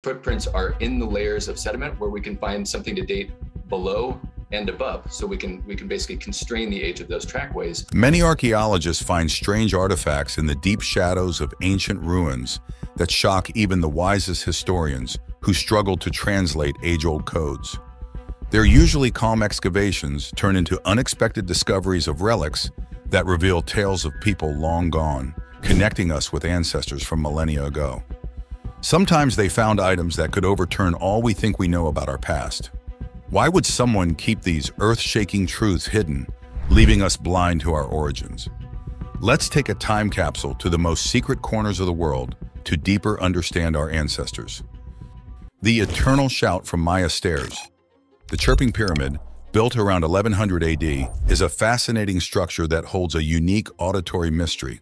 footprints are in the layers of sediment where we can find something to date below and above. So we can basically constrain the age of those trackways. Many archaeologists find strange artifacts in the deep shadows of ancient ruins that shock even the wisest historians who struggle to translate age-old codes. Their usually calm excavations turn into unexpected discoveries of relics that reveal tales of people long gone, connecting us with ancestors from millennia ago. Sometimes they found items that could overturn all we think we know about our past. Why would someone keep these earth-shaking truths hidden, leaving us blind to our origins? Let's take a time capsule to the most secret corners of the world to deeper understand our ancestors. The eternal shout from Maya stairs. The Chirping Pyramid, built around 1100 AD, is a fascinating structure that holds a unique auditory mystery.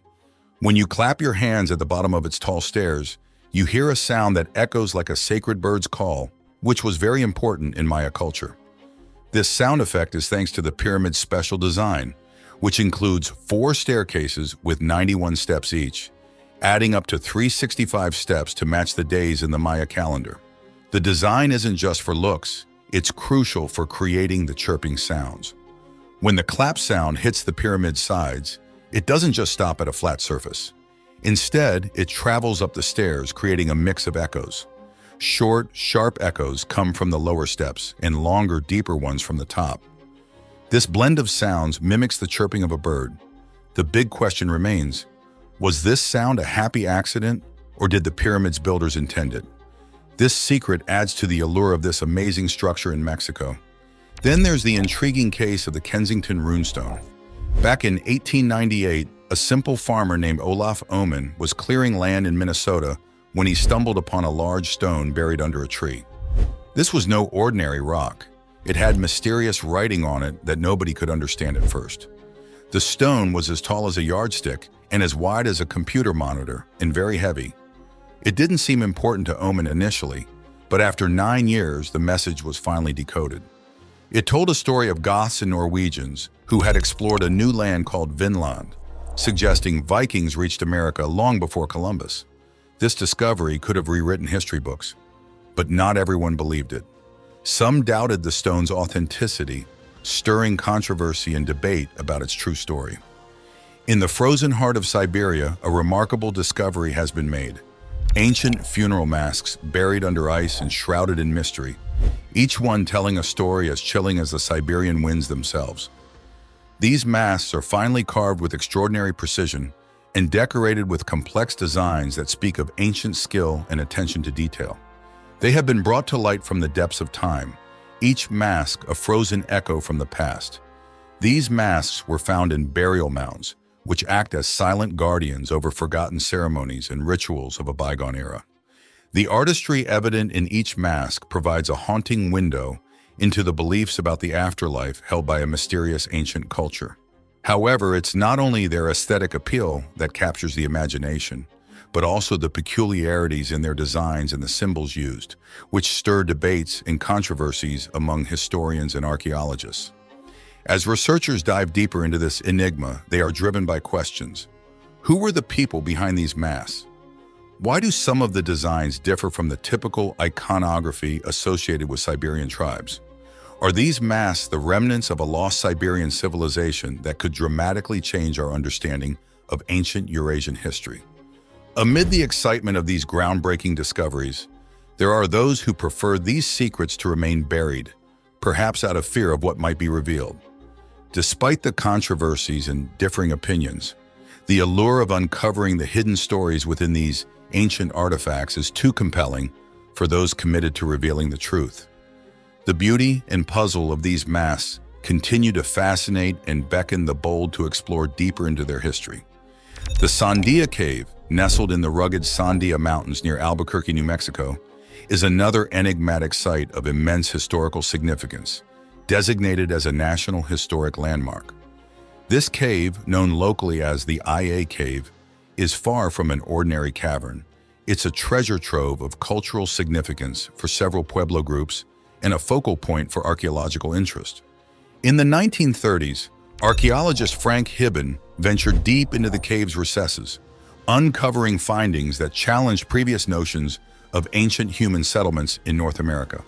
When you clap your hands at the bottom of its tall stairs, you hear a sound that echoes like a sacred bird's call, which was very important in Maya culture. This sound effect is thanks to the pyramid's special design, which includes 4 staircases with 91 steps each, adding up to 365 steps to match the days in the Maya calendar. The design isn't just for looks, it's crucial for creating the chirping sounds. When the clap sound hits the pyramid's sides, it doesn't just stop at a flat surface. Instead, it travels up the stairs, creating a mix of echoes. Short, sharp echoes come from the lower steps, and longer, deeper ones from the top. This blend of sounds mimics the chirping of a bird. The big question remains, was this sound a happy accident, or did the pyramid's builders intend it? This secret adds to the allure of this amazing structure in Mexico. Then there's the intriguing case of the Kensington runestone. Back in 1898, a simple farmer named Olaf Oman was clearing land in Minnesota when he stumbled upon a large stone buried under a tree. This was no ordinary rock. It had mysterious writing on it that nobody could understand at first. The stone was as tall as a yardstick and as wide as a computer monitor, and very heavy. It didn't seem important to Oman initially, but after 9 years, the message was finally decoded. It told a story of Goths and Norwegians who had explored a new land called Vinland, suggesting Vikings reached America long before Columbus. This discovery could have rewritten history books, but not everyone believed it. Some doubted the stone's authenticity, stirring controversy and debate about its true story. In the frozen heart of Siberia, a remarkable discovery has been made. Ancient funeral masks buried under ice and shrouded in mystery, each one telling a story as chilling as the Siberian winds themselves. These masks are finely carved with extraordinary precision and decorated with complex designs that speak of ancient skill and attention to detail. They have been brought to light from the depths of time, each mask a frozen echo from the past. These masks were found in burial mounds, which act as silent guardians over forgotten ceremonies and rituals of a bygone era. The artistry evident in each mask provides a haunting window into the beliefs about the afterlife held by a mysterious ancient culture. However, it's not only their aesthetic appeal that captures the imagination, but also the peculiarities in their designs and the symbols used, which stir debates and controversies among historians and archaeologists. As researchers dive deeper into this enigma, they are driven by questions. Who were the people behind these masks? Why do some of the designs differ from the typical iconography associated with Siberian tribes? Are these masks the remnants of a lost Siberian civilization that could dramatically change our understanding of ancient Eurasian history? Amid the excitement of these groundbreaking discoveries, there are those who prefer these secrets to remain buried, perhaps out of fear of what might be revealed. Despite the controversies and differing opinions, the allure of uncovering the hidden stories within these ancient artifacts is too compelling for those committed to revealing the truth. The beauty and puzzle of these masks continue to fascinate and beckon the bold to explore deeper into their history. The Sandia Cave, nestled in the rugged Sandia Mountains near Albuquerque, New Mexico, is another enigmatic site of immense historical significance, designated as a National Historic Landmark. This cave, known locally as the IA Cave, is far from an ordinary cavern. It's a treasure trove of cultural significance for several Pueblo groups and a focal point for archaeological interest. In the 1930s, archaeologist Frank Hibben ventured deep into the cave's recesses, uncovering findings that challenged previous notions of ancient human settlements in North America.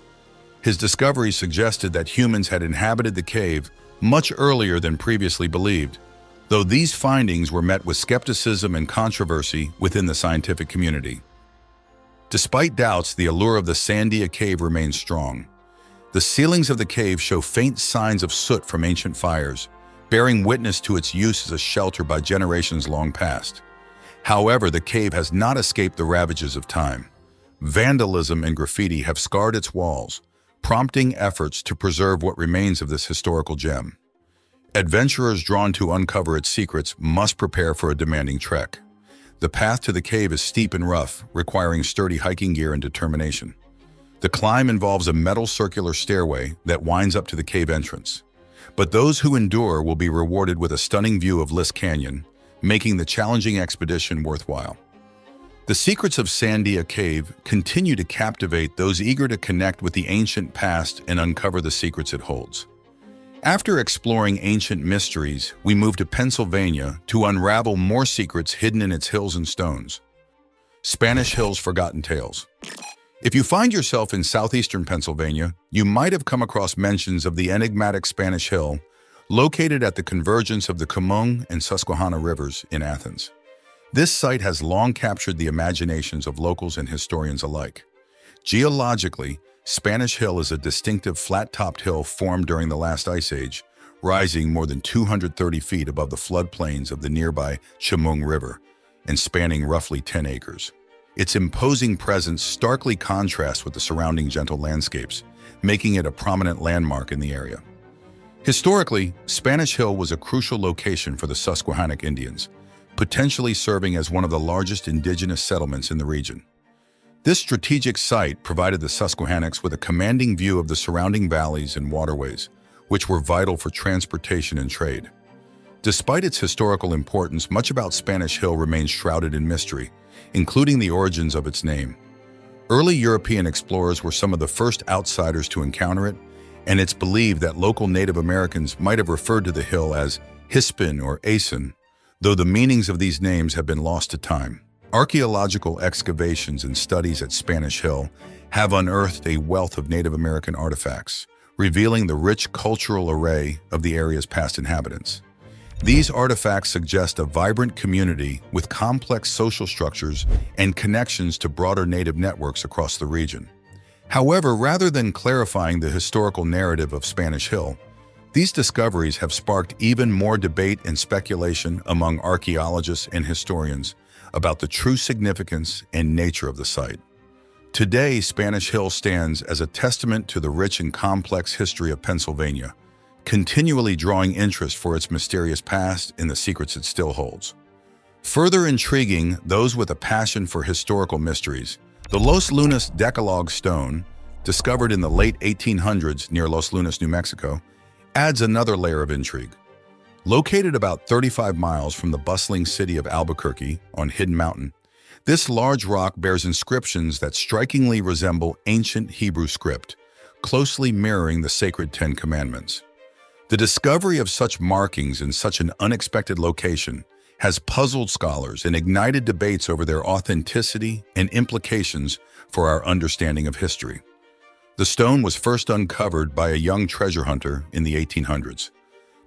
His discovery suggested that humans had inhabited the cave much earlier than previously believed, though these findings were met with skepticism and controversy within the scientific community. Despite doubts, the allure of the Sandia Cave remains strong. The ceilings of the cave show faint signs of soot from ancient fires, bearing witness to its use as a shelter by generations long past. However, the cave has not escaped the ravages of time. Vandalism and graffiti have scarred its walls, prompting efforts to preserve what remains of this historical gem. Adventurers drawn to uncover its secrets must prepare for a demanding trek. The path to the cave is steep and rough, requiring sturdy hiking gear and determination. The climb involves a metal circular stairway that winds up to the cave entrance. But those who endure will be rewarded with a stunning view of List Canyon, making the challenging expedition worthwhile. The secrets of Sandia Cave continue to captivate those eager to connect with the ancient past and uncover the secrets it holds. After exploring ancient mysteries, we move to Pennsylvania to unravel more secrets hidden in its hills and stones. Spanish Hill's Forgotten Tales. If you find yourself in southeastern Pennsylvania, you might have come across mentions of the enigmatic Spanish Hill, located at the convergence of the Chemung and Susquehanna rivers in Athens. This site has long captured the imaginations of locals and historians alike. Geologically, Spanish Hill is a distinctive flat-topped hill formed during the last ice age, rising more than 230 feet above the floodplains of the nearby Chemung River and spanning roughly 10 acres. Its imposing presence starkly contrasts with the surrounding gentle landscapes, making it a prominent landmark in the area. Historically, Spanish Hill was a crucial location for the Susquehannock Indians, potentially serving as one of the largest indigenous settlements in the region. This strategic site provided the Susquehannocks with a commanding view of the surrounding valleys and waterways, which were vital for transportation and trade. Despite its historical importance, much about Spanish Hill remains shrouded in mystery, including the origins of its name. Early European explorers were some of the first outsiders to encounter it, and it's believed that local Native Americans might have referred to the hill as Hispin or Asen, though the meanings of these names have been lost to time. Archaeological excavations and studies at Spanish Hill have unearthed a wealth of Native American artifacts, revealing the rich cultural array of the area's past inhabitants. These artifacts suggest a vibrant community with complex social structures and connections to broader Native networks across the region. However, rather than clarifying the historical narrative of Spanish Hill, these discoveries have sparked even more debate and speculation among archaeologists and historians about the true significance and nature of the site. Today, Spanish Hill stands as a testament to the rich and complex history of Pennsylvania, continually drawing interest for its mysterious past and the secrets it still holds. Further intriguing those with a passion for historical mysteries, the Los Lunas Decalogue stone, discovered in the late 1800s near Los Lunas, New Mexico, adds another layer of intrigue. Located about 35 miles from the bustling city of Albuquerque on Hidden Mountain, this large rock bears inscriptions that strikingly resemble ancient Hebrew script, closely mirroring the sacred Ten Commandments. The discovery of such markings in such an unexpected location has puzzled scholars and ignited debates over their authenticity and implications for our understanding of history. The stone was first uncovered by a young treasure hunter in the 1800s,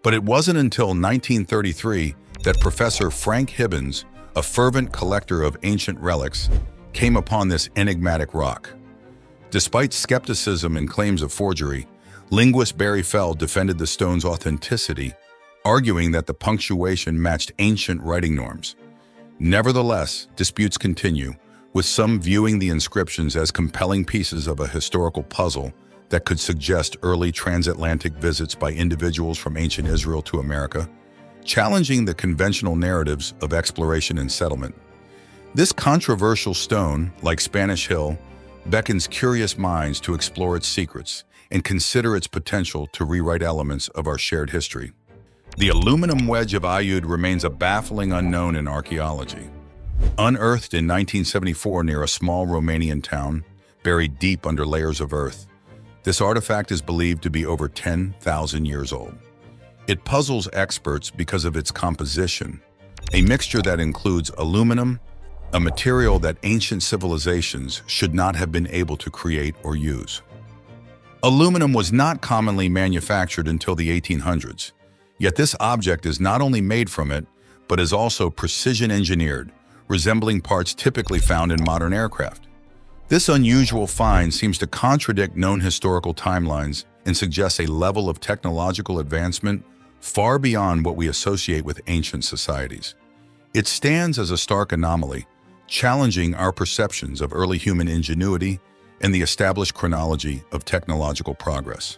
but it wasn't until 1933 that Professor Frank Hibbins, a fervent collector of ancient relics, came upon this enigmatic rock. Despite skepticism and claims of forgery, linguist Barry Feld defended the stone's authenticity, arguing that the punctuation matched ancient writing norms. Nevertheless, disputes continue, with some viewing the inscriptions as compelling pieces of a historical puzzle that could suggest early transatlantic visits by individuals from ancient Israel to America, challenging the conventional narratives of exploration and settlement. This controversial stone, like Spanish Hill, beckons curious minds to explore its secrets and consider its potential to rewrite elements of our shared history. The aluminum wedge of Aiud remains a baffling unknown in archaeology. Unearthed in 1974 near a small Romanian town, buried deep under layers of earth, this artifact is believed to be over 10,000 years old. It puzzles experts because of its composition, a mixture that includes aluminum, a material that ancient civilizations should not have been able to create or use. Aluminum was not commonly manufactured until the 1800s, yet this object is not only made from it, but is also precision engineered, resembling parts typically found in modern aircraft. This unusual find seems to contradict known historical timelines and suggests a level of technological advancement far beyond what we associate with ancient societies. It stands as a stark anomaly, challenging our perceptions of early human ingenuity and the established chronology of technological progress.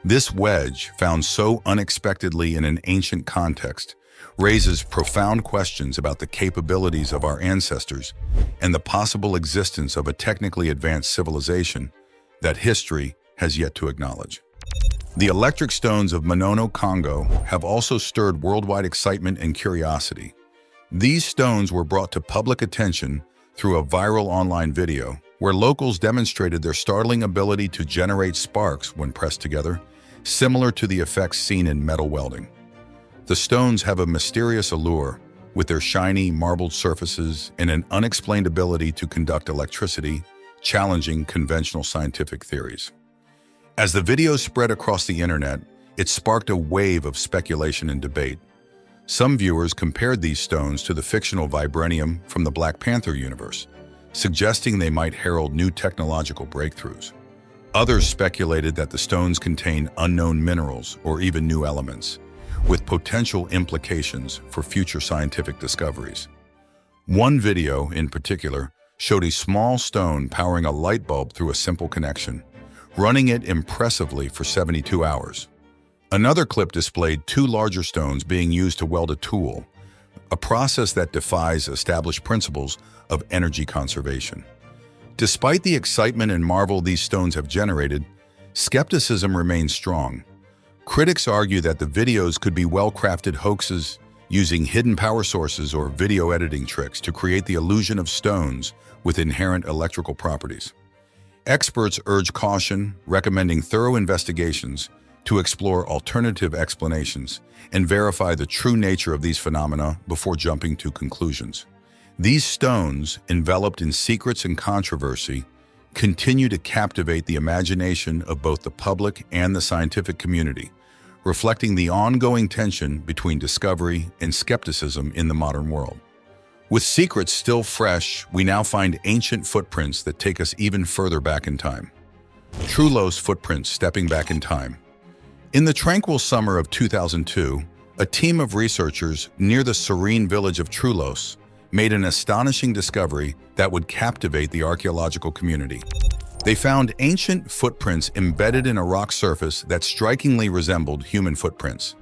This wedge, found so unexpectedly in an ancient context, raises profound questions about the capabilities of our ancestors and the possible existence of a technically advanced civilization that history has yet to acknowledge. The electric stones of Monono, Congo have also stirred worldwide excitement and curiosity. These stones were brought to public attention through a viral online video where locals demonstrated their startling ability to generate sparks when pressed together, similar to the effects seen in metal welding. The stones have a mysterious allure, with their shiny, marbled surfaces and an unexplained ability to conduct electricity, challenging conventional scientific theories. As the video spread across the internet, it sparked a wave of speculation and debate. Some viewers compared these stones to the fictional vibranium from the Black Panther universe, suggesting they might herald new technological breakthroughs. Others speculated that the stones contain unknown minerals or even new elements, with potential implications for future scientific discoveries. One video, in particular, showed a small stone powering a light bulb through a simple connection, running it impressively for 72 hours. Another clip displayed two larger stones being used to weld a tool, a process that defies established principles of energy conservation. Despite the excitement and marvel these stones have generated, skepticism remains strong. Critics argue that the videos could be well-crafted hoaxes using hidden power sources or video editing tricks to create the illusion of stones with inherent electrical properties. Experts urge caution, recommending thorough investigations to explore alternative explanations and verify the true nature of these phenomena before jumping to conclusions. These stones, enveloped in secrets and controversy, continue to captivate the imagination of both the public and the scientific community, reflecting the ongoing tension between discovery and skepticism in the modern world. With secrets still fresh, we now find ancient footprints that take us even further back in time. Trullos footprints stepping back in time. In the tranquil summer of 2002, a team of researchers near the serene village of Trullos made an astonishing discovery that would captivate the archaeological community. They found ancient footprints embedded in a rock surface that strikingly resembled human footprints.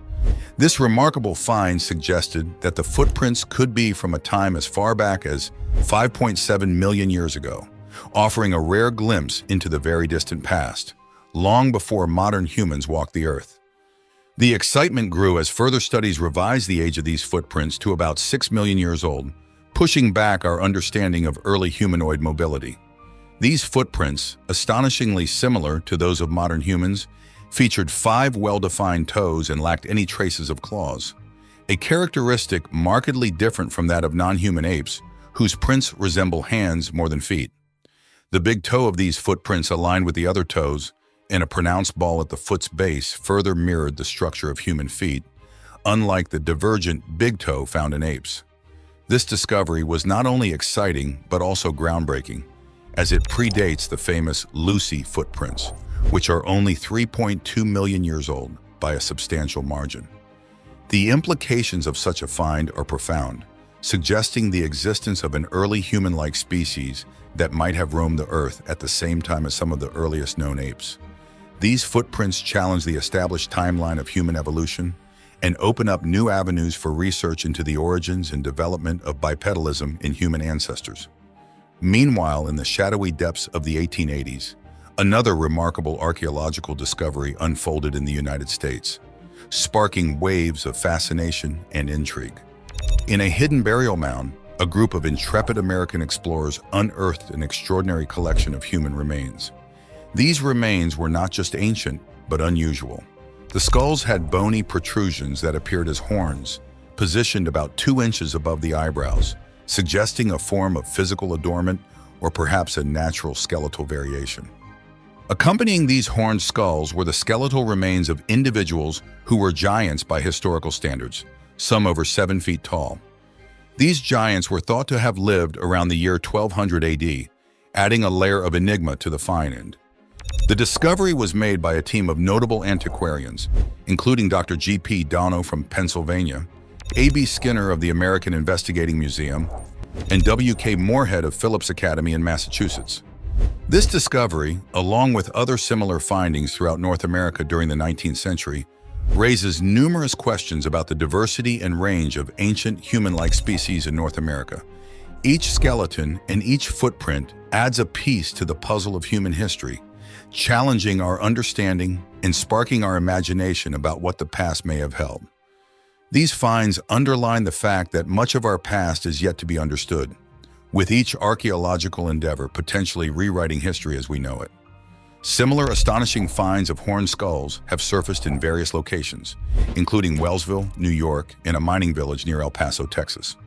This remarkable find suggested that the footprints could be from a time as far back as 5.7 million years ago, offering a rare glimpse into the very distant past, long before modern humans walked the earth. The excitement grew as further studies revised the age of these footprints to about 6 million years old, pushing back our understanding of early humanoid mobility. These footprints, astonishingly similar to those of modern humans, featured 5 well-defined toes and lacked any traces of claws, a characteristic markedly different from that of non-human apes, whose prints resemble hands more than feet. The big toe of these footprints aligned with the other toes, and a pronounced ball at the foot's base further mirrored the structure of human feet, unlike the divergent big toe found in apes. This discovery was not only exciting but also groundbreaking, as it predates the famous Lucy footprints, which are only 3.2 million years old by a substantial margin. The implications of such a find are profound, suggesting the existence of an early human-like species that might have roamed the Earth at the same time as some of the earliest known apes. These footprints challenge the established timeline of human evolution and open up new avenues for research into the origins and development of bipedalism in human ancestors. Meanwhile, in the shadowy depths of the 1880s, another remarkable archaeological discovery unfolded in the United States, sparking waves of fascination and intrigue. In a hidden burial mound, a group of intrepid American explorers unearthed an extraordinary collection of human remains. These remains were not just ancient, but unusual. The skulls had bony protrusions that appeared as horns, positioned about 2 inches above the eyebrows, suggesting a form of physical adornment or perhaps a natural skeletal variation. Accompanying these horned skulls were the skeletal remains of individuals who were giants by historical standards, some over 7 feet tall. These giants were thought to have lived around the year 1200 AD, adding a layer of enigma to the find. The discovery was made by a team of notable antiquarians, including Dr. G.P. Dono from Pennsylvania, A.B. Skinner of the American Investigating Museum, and W.K. Moorhead of Phillips Academy in Massachusetts. This discovery, along with other similar findings throughout North America during the 19th century, raises numerous questions about the diversity and range of ancient human-like species in North America. Each skeleton and each footprint adds a piece to the puzzle of human history, challenging our understanding and sparking our imagination about what the past may have held. These finds underline the fact that much of our past is yet to be understood, with each archaeological endeavor potentially rewriting history as we know it. Similar astonishing finds of horned skulls have surfaced in various locations, including Wellsville, New York, and a mining village near El Paso, Texas.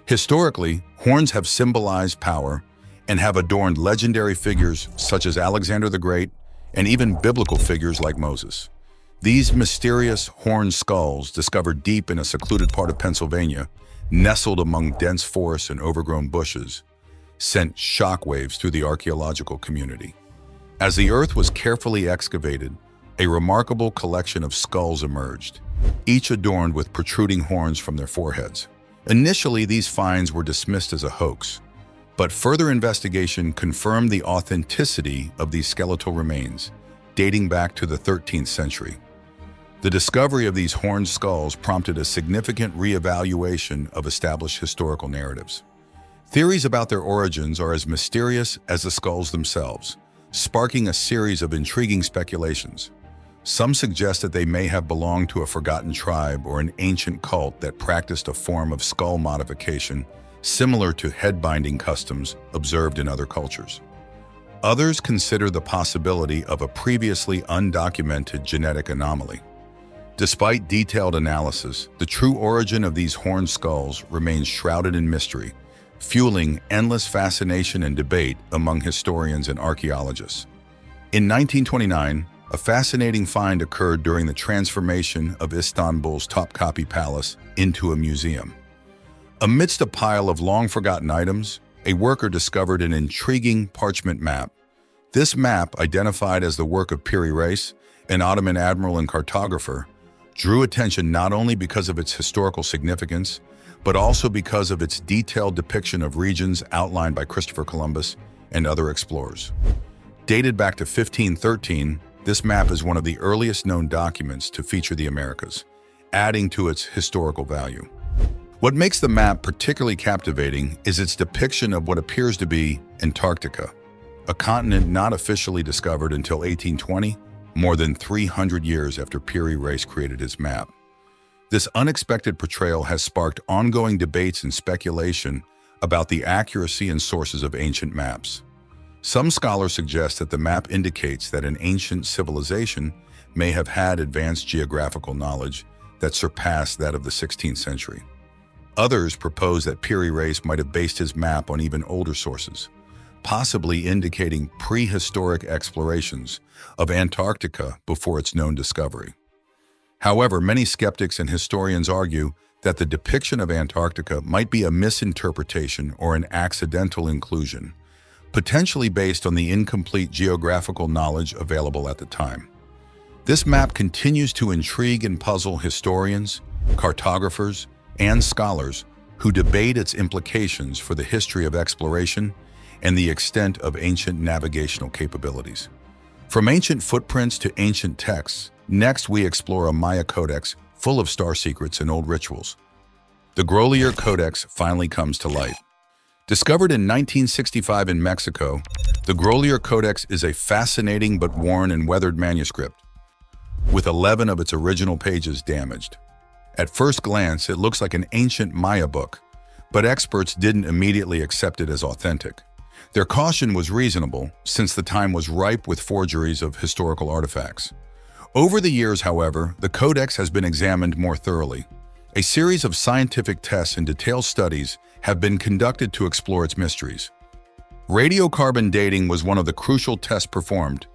Historically, horns have symbolized power and have adorned legendary figures such as Alexander the Great and even biblical figures like Moses. These mysterious horned skulls, discovered deep in a secluded part of Pennsylvania, nestled among dense forests and overgrown bushes, sent shockwaves through the archaeological community. As the earth was carefully excavated, a remarkable collection of skulls emerged, each adorned with protruding horns from their foreheads. Initially, these finds were dismissed as a hoax, but further investigation confirmed the authenticity of these skeletal remains, dating back to the 13th century. The discovery of these horned skulls prompted a significant reevaluation of established historical narratives. Theories about their origins are as mysterious as the skulls themselves, sparking a series of intriguing speculations. Some suggest that they may have belonged to a forgotten tribe or an ancient cult that practiced a form of skull modification similar to head-binding customs observed in other cultures. Others consider the possibility of a previously undocumented genetic anomaly. Despite detailed analysis, the true origin of these horned skulls remains shrouded in mystery, fueling endless fascination and debate among historians and archaeologists. In 1929, a fascinating find occurred during the transformation of Istanbul's Topkapi Palace into a museum. Amidst a pile of long-forgotten items, a worker discovered an intriguing parchment map. This map, identified as the work of Piri Reis, an Ottoman admiral and cartographer, drew attention not only because of its historical significance, but also because of its detailed depiction of regions outlined by Christopher Columbus and other explorers. Dated back to 1513, this map is one of the earliest known documents to feature the Americas, adding to its historical value. What makes the map particularly captivating is its depiction of what appears to be Antarctica, a continent not officially discovered until 1820, more than 300 years after Piri Reis created his map. This unexpected portrayal has sparked ongoing debates and speculation about the accuracy and sources of ancient maps. Some scholars suggest that the map indicates that an ancient civilization may have had advanced geographical knowledge that surpassed that of the 16th century. Others propose that Piri Reis might have based his map on even older sources, possibly indicating prehistoric explorations of Antarctica before its known discovery. However, many skeptics and historians argue that the depiction of Antarctica might be a misinterpretation or an accidental inclusion, potentially based on the incomplete geographical knowledge available at the time. This map continues to intrigue and puzzle historians, cartographers, and scholars who debate its implications for the history of exploration and the extent of ancient navigational capabilities. From ancient footprints to ancient texts, next we explore a Maya codex full of star secrets and old rituals. The Grolier Codex finally comes to light. Discovered in 1965 in Mexico, the Grolier Codex is a fascinating but worn and weathered manuscript, with 11 of its original pages damaged. At first glance, it looks like an ancient Maya book, but experts didn't immediately accept it as authentic. Their caution was reasonable, since the time was ripe with forgeries of historical artifacts. Over the years, however, the codex has been examined more thoroughly. A series of scientific tests and detailed studies have been conducted to explore its mysteries. Radiocarbon dating was one of the crucial tests performed,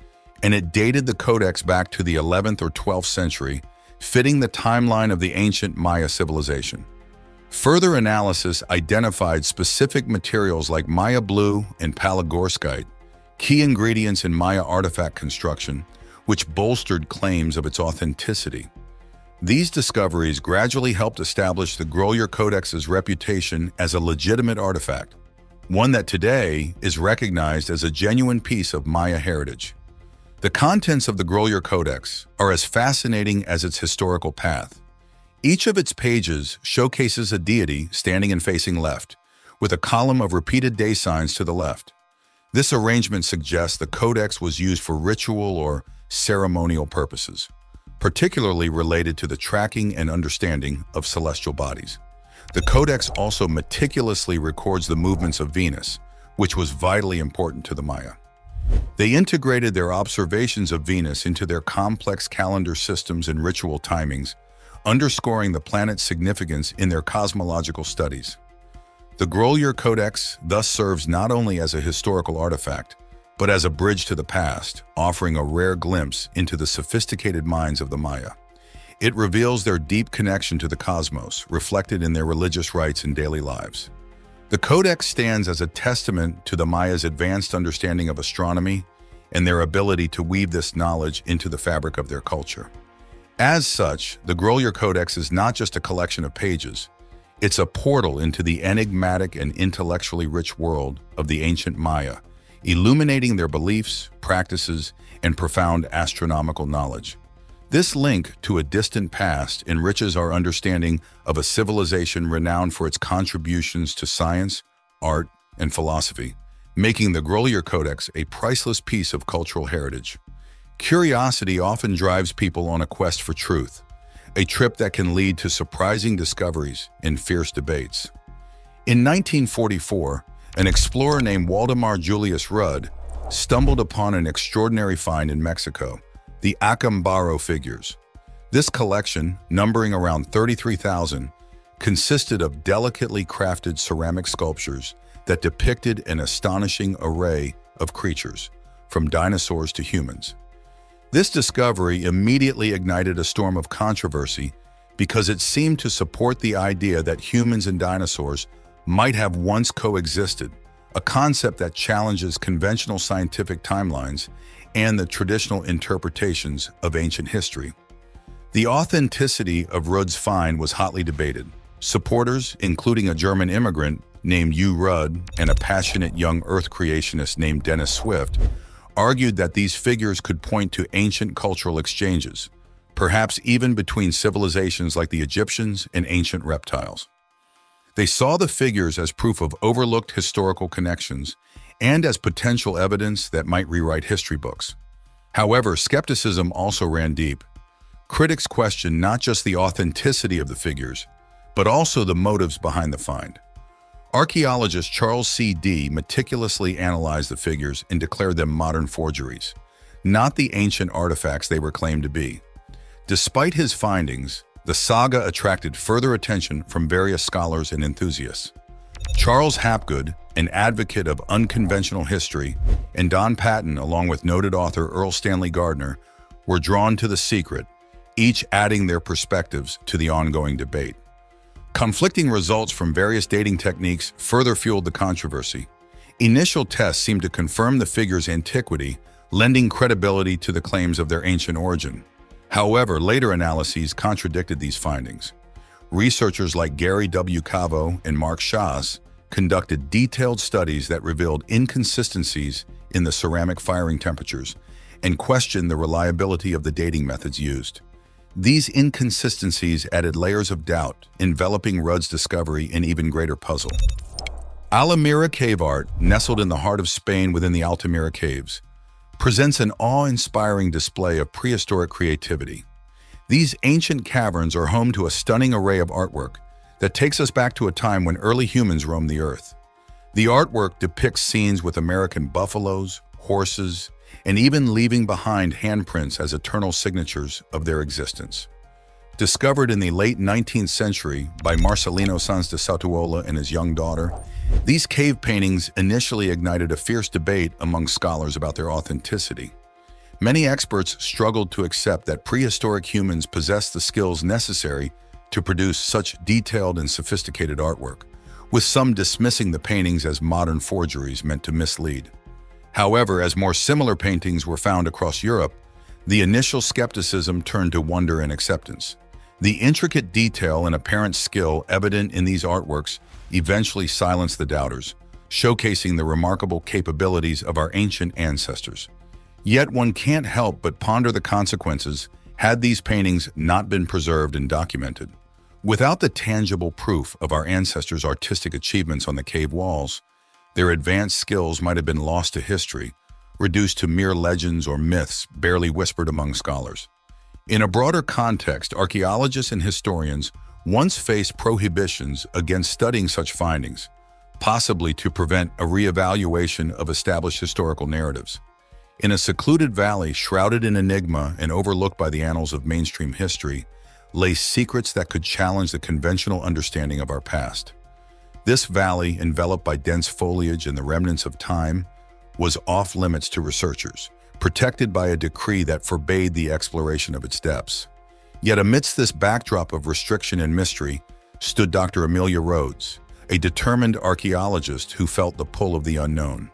and it dated the codex back to the 11th or 12th century, fitting the timeline of the ancient Maya civilization. Further analysis identified specific materials like Maya blue and palygorskite, key ingredients in Maya artifact construction, which bolstered claims of its authenticity. These discoveries gradually helped establish the Grolier Codex's reputation as a legitimate artifact, one that today is recognized as a genuine piece of Maya heritage. The contents of the Grolier Codex are as fascinating as its historical path. Each of its pages showcases a deity standing and facing left, with a column of repeated day signs to the left. This arrangement suggests the codex was used for ritual or ceremonial purposes, particularly related to the tracking and understanding of celestial bodies. The codex also meticulously records the movements of Venus, which was vitally important to the Maya. They integrated their observations of Venus into their complex calendar systems and ritual timings, underscoring the planet's significance in their cosmological studies. The Grolier Codex thus serves not only as a historical artifact, but as a bridge to the past, offering a rare glimpse into the sophisticated minds of the Maya. It reveals their deep connection to the cosmos, reflected in their religious rites and daily lives. The Codex stands as a testament to the Maya's advanced understanding of astronomy and their ability to weave this knowledge into the fabric of their culture. As such, the Grolier Codex is not just a collection of pages. It's a portal into the enigmatic and intellectually rich world of the ancient Maya, illuminating their beliefs, practices, and profound astronomical knowledge. This link to a distant past enriches our understanding of a civilization renowned for its contributions to science, art, and philosophy, making the Grolier Codex a priceless piece of cultural heritage. Curiosity often drives people on a quest for truth, a trip that can lead to surprising discoveries and fierce debates. In 1944, an explorer named Waldemar Julius Rudd stumbled upon an extraordinary find in Mexico, the Acambaro figures. This collection, numbering around 33,000, consisted of delicately crafted ceramic sculptures that depicted an astonishing array of creatures, from dinosaurs to humans. This discovery immediately ignited a storm of controversy because it seemed to support the idea that humans and dinosaurs might have once coexisted, a concept that challenges conventional scientific timelines and the traditional interpretations of ancient history. The authenticity of Rudd's find was hotly debated. Supporters, including a German immigrant named Hugh Rudd and a passionate young Earth creationist named Dennis Swift, argued that these figures could point to ancient cultural exchanges, perhaps even between civilizations like the Egyptians and ancient reptiles. They saw the figures as proof of overlooked historical connections and as potential evidence that might rewrite history books. However, skepticism also ran deep. Critics questioned not just the authenticity of the figures, but also the motives behind the find. Archaeologist Charles C. Dee meticulously analyzed the figures and declared them modern forgeries, not the ancient artifacts they were claimed to be. Despite his findings, the saga attracted further attention from various scholars and enthusiasts. Charles Hapgood, an advocate of unconventional history, and Don Patton, along with noted author Earl Stanley Gardner, were drawn to the secret, each adding their perspectives to the ongoing debate. Conflicting results from various dating techniques further fueled the controversy. Initial tests seemed to confirm the figure's antiquity, lending credibility to the claims of their ancient origin. However, later analyses contradicted these findings. Researchers like Gary W. Cavo and Mark Schaas conducted detailed studies that revealed inconsistencies in the ceramic firing temperatures and questioned the reliability of the dating methods used. These inconsistencies added layers of doubt, enveloping Rudd's discovery an even greater puzzle. Altamira cave art, nestled in the heart of Spain within the Altamira Caves, presents an awe-inspiring display of prehistoric creativity. These ancient caverns are home to a stunning array of artwork that takes us back to a time when early humans roamed the earth. The artwork depicts scenes with American buffaloes, horses, and even leaving behind handprints as eternal signatures of their existence. Discovered in the late 19th century by Marcelino Sanz de Sautuola and his young daughter, these cave paintings initially ignited a fierce debate among scholars about their authenticity. Many experts struggled to accept that prehistoric humans possessed the skills necessary to produce such detailed and sophisticated artwork, with some dismissing the paintings as modern forgeries meant to mislead. However, as more similar paintings were found across Europe, the initial skepticism turned to wonder and acceptance. The intricate detail and apparent skill evident in these artworks eventually silenced the doubters, showcasing the remarkable capabilities of our ancient ancestors. Yet one can't help but ponder the consequences had these paintings not been preserved and documented. Without the tangible proof of our ancestors' artistic achievements on the cave walls, their advanced skills might have been lost to history, reduced to mere legends or myths barely whispered among scholars. In a broader context, archaeologists and historians once faced prohibitions against studying such findings, possibly to prevent a reevaluation of established historical narratives. In a secluded valley shrouded in enigma and overlooked by the annals of mainstream history, lay secrets that could challenge the conventional understanding of our past. This valley, enveloped by dense foliage and the remnants of time, was off-limits to researchers, protected by a decree that forbade the exploration of its depths. Yet amidst this backdrop of restriction and mystery stood Dr. Amelia Rhodes, a determined archaeologist who felt the pull of the unknown.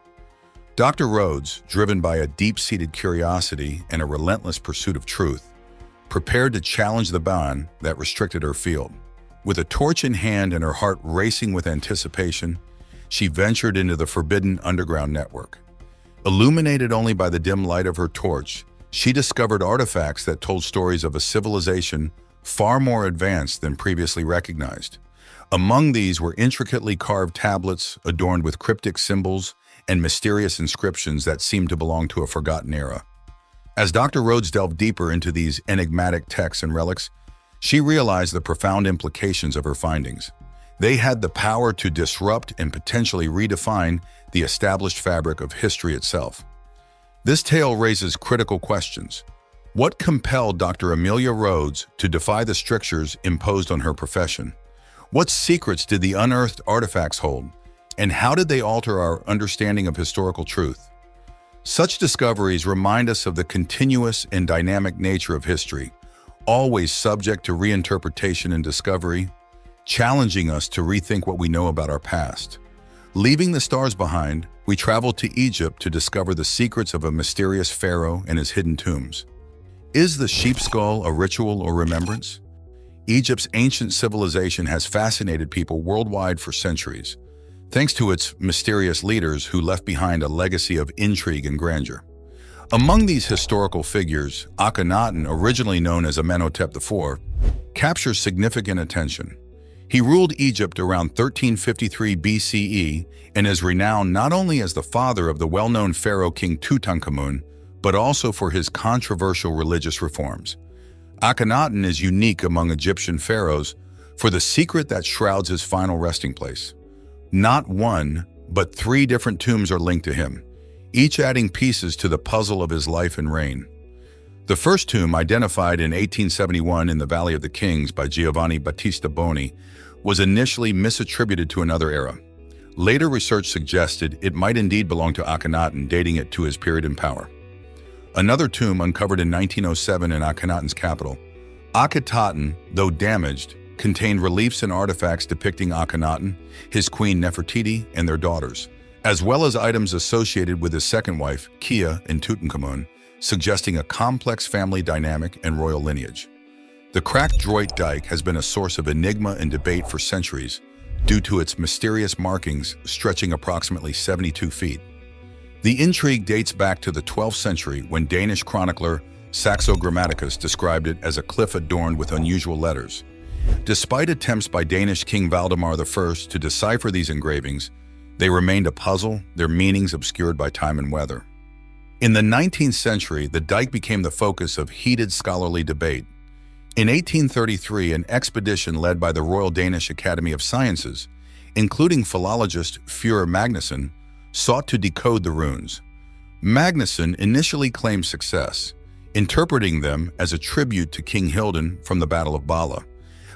Dr. Rhodes, driven by a deep-seated curiosity and a relentless pursuit of truth, prepared to challenge the ban that restricted her field. With a torch in hand and her heart racing with anticipation, she ventured into the forbidden underground network. Illuminated only by the dim light of her torch, she discovered artifacts that told stories of a civilization far more advanced than previously recognized. Among these were intricately carved tablets adorned with cryptic symbols and mysterious inscriptions that seemed to belong to a forgotten era. As Dr. Rhodes delved deeper into these enigmatic texts and relics, she realized the profound implications of her findings. They had the power to disrupt and potentially redefine the established fabric of history itself. This tale raises critical questions. What compelled Dr. Amelia Rhodes to defy the strictures imposed on her profession? What secrets did the unearthed artifacts hold? And how did they alter our understanding of historical truth? Such discoveries remind us of the continuous and dynamic nature of history, always subject to reinterpretation and discovery, challenging us to rethink what we know about our past. Leaving the stars behind, we travel to Egypt to discover the secrets of a mysterious pharaoh and his hidden tombs. Is the sheep skull a ritual or remembrance? Egypt's ancient civilization has fascinated people worldwide for centuries, thanks to its mysterious leaders who left behind a legacy of intrigue and grandeur. Among these historical figures, Akhenaten, originally known as Amenhotep IV, captures significant attention. He ruled Egypt around 1353 BCE and is renowned not only as the father of the well-known pharaoh King Tutankhamun, but also for his controversial religious reforms. Akhenaten is unique among Egyptian pharaohs for the secret that shrouds his final resting place. Not one, but 3 different tombs are linked to him, each adding pieces to the puzzle of his life and reign. The first tomb, identified in 1871 in the Valley of the Kings by Giovanni Battista Boni, was initially misattributed to another era. Later research suggested it might indeed belong to Akhenaten, dating it to his period in power. Another tomb uncovered in 1907 in Akhenaten's capital, Akhetaten, though damaged, contained reliefs and artifacts depicting Akhenaten, his queen Nefertiti, and their daughters, as well as items associated with his second wife, Kia and Tutankhamun, suggesting a complex family dynamic and royal lineage. The cracked Droit dike has been a source of enigma and debate for centuries due to its mysterious markings stretching approximately 72 feet. The intrigue dates back to the 12th century when Danish chronicler Saxo Grammaticus described it as a cliff adorned with unusual letters. Despite attempts by Danish King Valdemar I to decipher these engravings, they remained a puzzle, their meanings obscured by time and weather. In the 19th century, the dike became the focus of heated scholarly debate. In 1833, an expedition led by the Royal Danish Academy of Sciences, including philologist Fuhrer Magnusson, sought to decode the runes. Magnusson initially claimed success, interpreting them as a tribute to King Hilden from the Battle of Bala.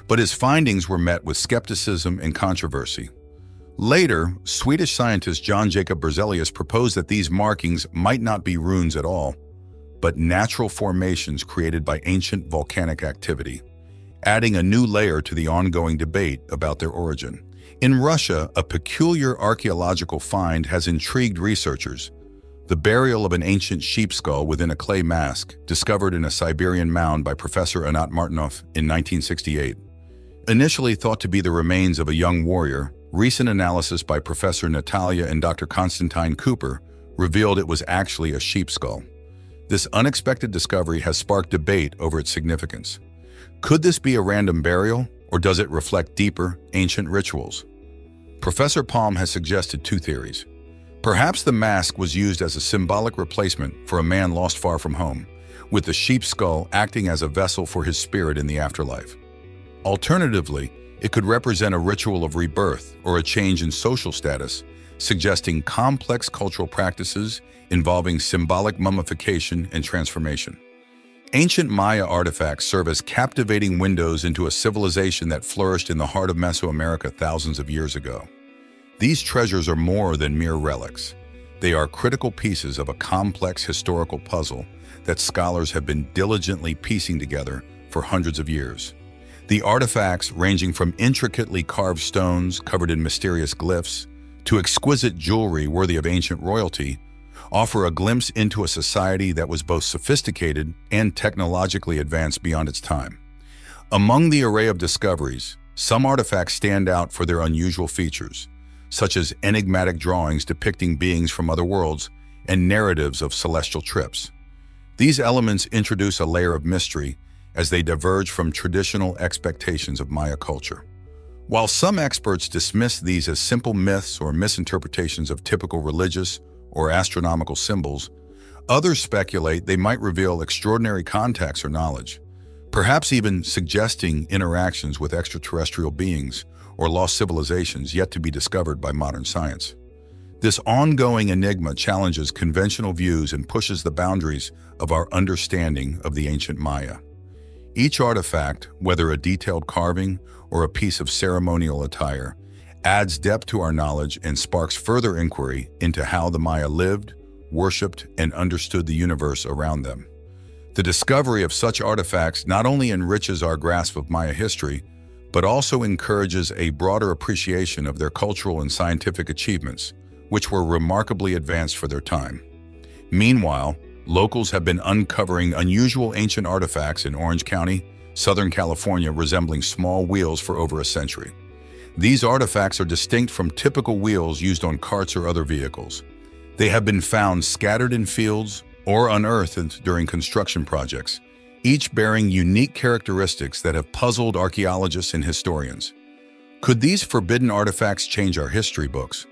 But his findings were met with skepticism and controversy. Later, Swedish scientist John Jacob Berzelius proposed that these markings might not be runes at all, but natural formations created by ancient volcanic activity, adding a new layer to the ongoing debate about their origin. In Russia, a peculiar archaeological find has intrigued researchers: the burial of an ancient sheep skull within a clay mask, discovered in a Siberian mound by Professor Anat Martinov in 1968. Initially thought to be the remains of a young warrior, recent analysis by Professor Natalia and Dr. Konstantin Cooper revealed it was actually a sheep skull. This unexpected discovery has sparked debate over its significance. Could this be a random burial, or does it reflect deeper, ancient rituals? Professor Palm has suggested two theories. Perhaps the mask was used as a symbolic replacement for a man lost far from home, with the sheep skull acting as a vessel for his spirit in the afterlife. Alternatively, it could represent a ritual of rebirth or a change in social status, suggesting complex cultural practices involving symbolic mummification and transformation. Ancient Maya artifacts serve as captivating windows into a civilization that flourished in the heart of Mesoamerica thousands of years ago. These treasures are more than mere relics. They are critical pieces of a complex historical puzzle that scholars have been diligently piecing together for hundreds of years. The artifacts, ranging from intricately carved stones covered in mysterious glyphs to exquisite jewelry worthy of ancient royalty, offer a glimpse into a society that was both sophisticated and technologically advanced beyond its time. Among the array of discoveries, some artifacts stand out for their unusual features, such as enigmatic drawings depicting beings from other worlds and narratives of celestial trips. These elements introduce a layer of mystery as they diverge from traditional expectations of Maya culture. While some experts dismiss these as simple myths or misinterpretations of typical religious or astronomical symbols, others speculate they might reveal extraordinary contacts or knowledge, perhaps even suggesting interactions with extraterrestrial beings or lost civilizations yet to be discovered by modern science. This ongoing enigma challenges conventional views and pushes the boundaries of our understanding of the ancient Maya. Each artifact, whether a detailed carving or a piece of ceremonial attire, adds depth to our knowledge and sparks further inquiry into how the Maya lived, worshipped, and understood the universe around them. The discovery of such artifacts not only enriches our grasp of Maya history, but also encourages a broader appreciation of their cultural and scientific achievements, which were remarkably advanced for their time. Meanwhile, locals have been uncovering unusual ancient artifacts in Orange County, Southern California, resembling small wheels for over a century. These artifacts are distinct from typical wheels used on carts or other vehicles. They have been found scattered in fields or unearthed during construction projects, each bearing unique characteristics that have puzzled archaeologists and historians. Could these forbidden artifacts change our history books,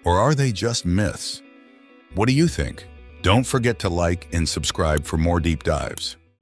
or are they just myths? What do you think? Don't forget to like and subscribe for more deep dives.